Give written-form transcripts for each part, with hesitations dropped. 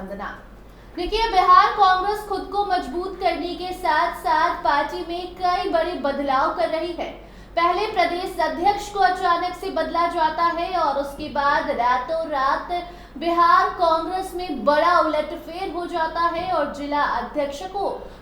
वंदना। देखिए, बिहार कांग्रेस खुद को मजबूत करने के साथ साथ पार्टी में कई बड़े बदलाव कर रही है। पहले प्रदेश अध्यक्ष को अचानक से बदला जाता है और उसके बाद रातों रात बिहार कांग्रेस में बड़ा उलटफेर हो जाता है और जिला अध्यक्षों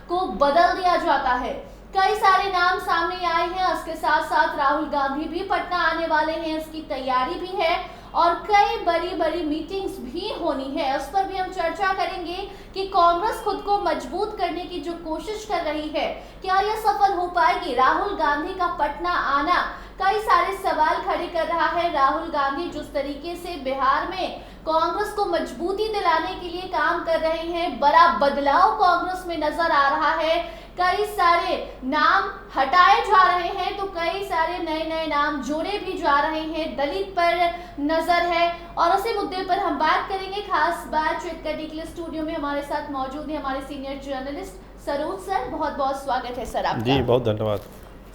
को बदल दिया जाता है। कई सारे नाम सामने आए हैं। उसके साथ साथ राहुल गांधी भी पटना आने वाले हैं, इसकी तैयारी भी है और कई बड़ी बड़ी मीटिंग्स भी होनी है। उस पर भी हम चर्चा करेंगे कि कांग्रेस खुद को मजबूत करने की जो कोशिश कर रही है, क्या यह सफल हो पाएगी? राहुल गांधी का पटना आना कई सारे सवाल खड़े कर रहा है। राहुल गांधी जिस तरीके से बिहार में कांग्रेस को मजबूती दिलाने के लिए काम कर रहे हैं, बड़ा बदलाव कांग्रेस में नजर आ रहा है। कई सारे नाम हटाए जा रहे हैं तो कई सारे नए नए नाम जोड़े भी जा रहे हैं। दलित पर नजर है और उसी मुद्दे पर हम बात करेंगे। खास बातचीत करने के लिए स्टूडियो में हमारे साथ मौजूद है हमारे सीनियर जर्नलिस्ट सरोज सर। बहुत बहुत स्वागत है सर आपका। जी बहुत धन्यवाद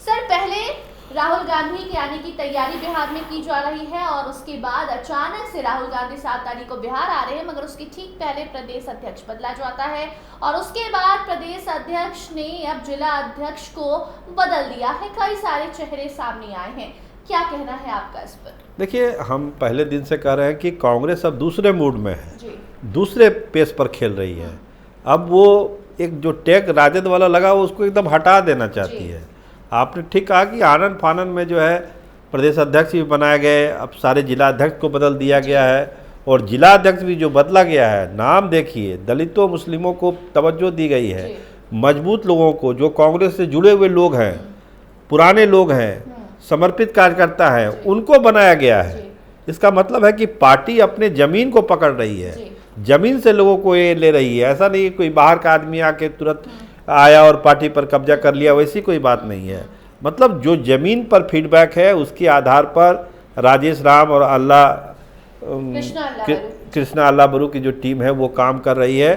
सर। पहले राहुल गांधी के आने की तैयारी बिहार में की जा रही है और उसके बाद अचानक से राहुल गांधी 7 तारीख को बिहार आ रहे हैं, मगर उसके ठीक पहले प्रदेश अध्यक्ष बदला जाता है और उसके बाद प्रदेश अध्यक्ष ने अब जिला अध्यक्ष को बदल दिया है। कई सारे चेहरे सामने आए हैं, क्या कहना है आपका इस पर? देखिए, हम पहले दिन से कह रहे हैं कि कांग्रेस अब दूसरे मूड में है जी। दूसरे पेस पर खेल रही है। अब वो एक जो टैग राजद वाला लगा उसको एकदम हटा देना चाहती है। आपने ठीक कहा कि आनन फानन में जो है प्रदेश अध्यक्ष भी बनाए गए, अब सारे जिला अध्यक्ष को बदल दिया गया है और जिला अध्यक्ष भी जो बदला गया है, नाम देखिए, दलितों मुस्लिमों को तवज्जो दी गई है, मजबूत लोगों को, जो कांग्रेस से जुड़े हुए लोग हैं, पुराने लोग हैं, समर्पित कार्यकर्ता हैं, उनको बनाया गया है। इसका मतलब है कि पार्टी अपने जमीन को पकड़ रही है, जमीन से लोगों को ये ले रही है। ऐसा नहीं है कोई बाहर का आदमी आके तुरंत आया और पार्टी पर कब्जा कर लिया, वैसी कोई बात नहीं है। मतलब जो जमीन पर फीडबैक है उसके आधार पर राजेश राम और कृष्णा अल्लाह बरू की जो टीम है वो काम कर रही है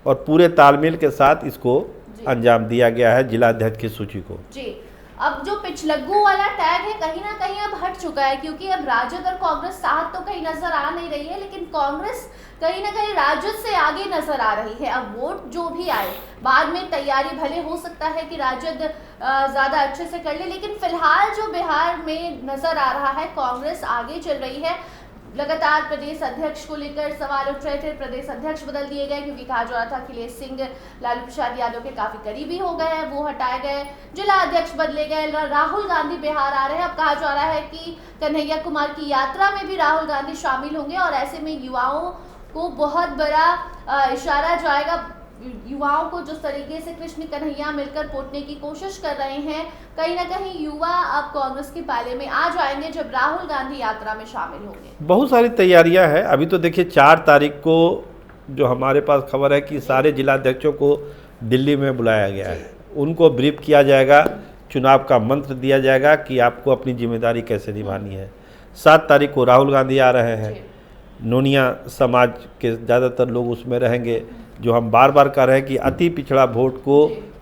और पूरे तालमेल के साथ इसको अंजाम दिया गया है जिला अध्यक्ष की सूची को। जी। अब जो पिछलग्गू वाला टैग है कहीं ना कहीं अब हट चुका है, क्योंकि अब राजद और कांग्रेस साथ तो कहीं नजर आ नहीं रही है, लेकिन कांग्रेस कहीं ना कहीं राजद से आगे नजर आ रही है। अब वोट जो भी आए, बाद में तैयारी भले हो सकता है कि राजद ज्यादा अच्छे से कर ले, लेकिन फिलहाल जो बिहार में नजर आ रहा है कांग्रेस आगे चल रही है। लगातार प्रदेश अध्यक्ष को लेकर सवाल उठ रहे थे, प्रदेश अध्यक्ष बदल दिए गए क्योंकि कहा जा रहा था अखिलेश सिंह लालू प्रसाद यादव के काफी करीबी हो गए हैं, वो हटाए गए। जिला अध्यक्ष बदले गए, राहुल गांधी बिहार आ रहे हैं। अब कहा जा रहा है कि कन्हैया कुमार की यात्रा में भी राहुल गांधी शामिल होंगे और ऐसे में युवाओं को बहुत बड़ा इशारा जाएगा। युवाओं को जिस तरीके से कृष्ण कन्हैया मिलकर पोतने की कोशिश कर रहे हैं, कहीं ना कहीं युवा अब कांग्रेस के पाले में आ जाएंगे जब राहुल गांधी यात्रा में शामिल होंगे। बहुत सारी तैयारियां हैं। अभी तो देखिए 4 तारीख को जो हमारे पास खबर है कि सारे जिलाध्यक्षों को दिल्ली में बुलाया गया है, उनको ब्रीफ किया जाएगा, चुनाव का मंत्र दिया जाएगा कि आपको अपनी जिम्मेदारी कैसे निभानी है। 7 तारीख को राहुल गांधी आ रहे हैं, नोनिया समाज के ज़्यादातर लोग उसमें रहेंगे। जो हम बार बार कह रहे हैं कि अति पिछड़ा वोट को,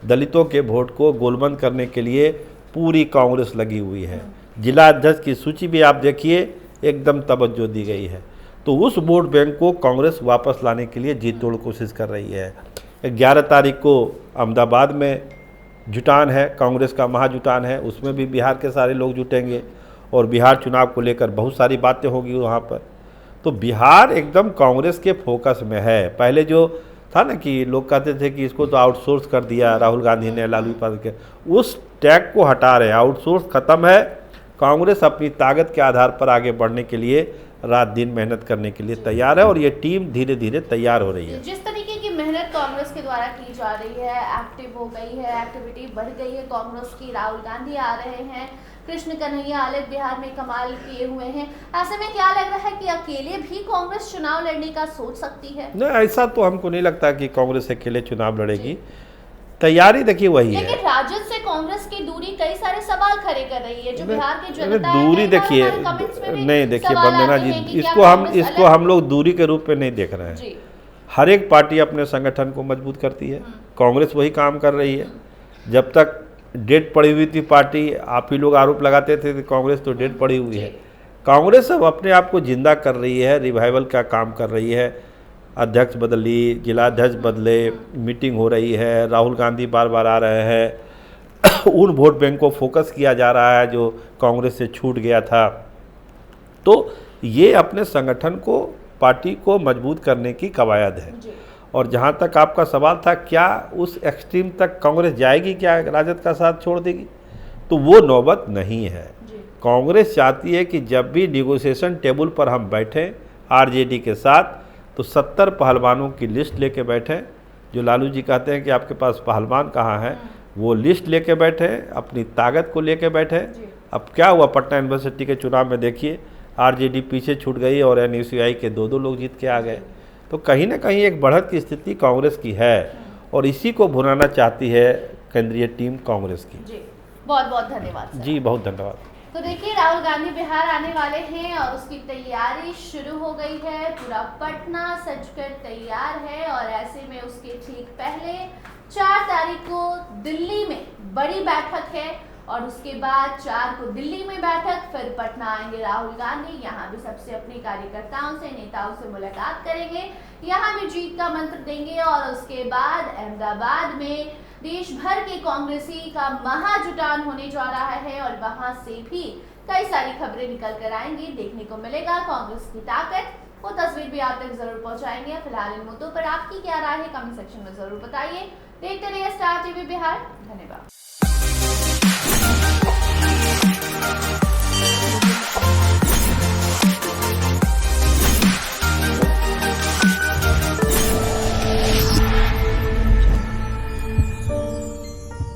दलितों के वोट को गोलबंद करने के लिए पूरी कांग्रेस लगी हुई है। जिला अध्यक्ष की सूची भी आप देखिए, एकदम तवज्जो दी गई है। तो उस वोट बैंक को कांग्रेस वापस लाने के लिए जी तोड़ कोशिश कर रही है। 11 तारीख को अहमदाबाद में जुटान है, कांग्रेस का महाजुटान है, उसमें भी बिहार के सारे लोग जुटेंगे और बिहार चुनाव को लेकर बहुत सारी बातें होगी वहाँ पर। तो बिहार एकदम कांग्रेस के फोकस में है। पहले जो था ना कि लोग कहते थे कि इसको तो आउटसोर्स कर दिया राहुल गांधी ने, लालू प्रसाद के, उस टैग को हटा रहे हैं। आउटसोर्स खत्म है। कांग्रेस अपनी ताकत के आधार पर आगे बढ़ने के लिए रात दिन मेहनत करने के लिए तैयार है और ये टीम धीरे धीरे तैयार हो रही है। जिस तरीके की मेहनत कांग्रेस के द्वारा की जा रही है, एक्टिव हो गई है, एक्टिविटी बढ़ गई है कांग्रेस की, राहुल गांधी आ रहे हैं, कृष्ण कन्हैया आलत बिहार में कमाल किए हुए हैं, ऐसे में क्या लग रहा है कि अकेले भी कांग्रेस चुनाव लड़ने का सोच सकती है? नहीं, ऐसा तो हमको नहीं लगता कि कांग्रेस अकेले चुनाव लड़ेगी। तैयारी देखिए वही है। लेकिन राजद से कांग्रेस की दूरी कई सारे सवाल खड़े कर रही है। जो बिहार की जनता है, दूरी देखिए, नहीं देखिए वंदना जी, इसको हम लोग दूरी के रूप में नहीं देख रहे हैं। हर एक पार्टी अपने संगठन को मजबूत करती है, कांग्रेस वही काम कर रही है। जब तक डेट पड़ी हुई थी पार्टी, आप ही लोग आरोप लगाते थे कि कांग्रेस तो डेट पड़ी हुई है। कांग्रेस अब अपने आप को जिंदा कर रही है, रिवाइवल का काम कर रही है। अध्यक्ष बदली, जिलाध्यक्ष बदले, मीटिंग हो रही है, राहुल गांधी बार बार आ रहे हैं, उन वोट बैंक को फोकस किया जा रहा है जो कांग्रेस से छूट गया था। तो ये अपने संगठन को, पार्टी को मजबूत करने की कवायद है। और जहाँ तक आपका सवाल था क्या उस एक्सट्रीम तक कांग्रेस जाएगी, क्या राजद का साथ छोड़ देगी, तो वो नौबत नहीं है। कांग्रेस चाहती है कि जब भी निगोशिएशन टेबल पर हम बैठें आरजेडी के साथ तो 70 पहलवानों की लिस्ट लेके बैठें। जो लालू जी कहते हैं कि आपके पास पहलवान कहाँ है, वो लिस्ट लेके बैठें, अपनी ताकत को लेके बैठें। अब क्या हुआ पटना यूनिवर्सिटी के चुनाव में, देखिए आरजेडी पीछे छूट गई और एनयूसीआई के 2-2 लोग जीत के आ गए। तो कहीं ना कहीं एक बढ़त की स्थिति कांग्रेस की है और इसी को भुनाना चाहती है केंद्रीय टीम कांग्रेस की। जी, बहुत बहुत धन्यवाद सर। जी बहुत धन्यवाद। तो देखिए राहुल गांधी बिहार आने वाले हैं और उसकी तैयारी शुरू हो गई है। पूरा पटना सजकर तैयार है और ऐसे में उसके ठीक पहले 4 तारीख को दिल्ली में बड़ी बैठक है और उसके बाद 4 को दिल्ली में बैठक, फिर पटना आएंगे राहुल गांधी। यहाँ भी सबसे अपने कार्यकर्ताओं से, नेताओं से मुलाकात करेंगे, यहाँ भी जीत का मंत्र देंगे और उसके बाद अहमदाबाद में देश भर के कांग्रेसी का महाजुटान होने जा रहा है और वहां से भी कई सारी खबरें निकल कर आएंगी, देखने को मिलेगा कांग्रेस की ताकत। वो तस्वीर भी आप तक जरूर पहुंचाएंगे। फिलहाल इन मुद्दों पर आपकी क्या राय है कमेंट सेक्शन में जरूर बताइए। देखते रहिए स्टार टीवी बिहार। धन्यवाद।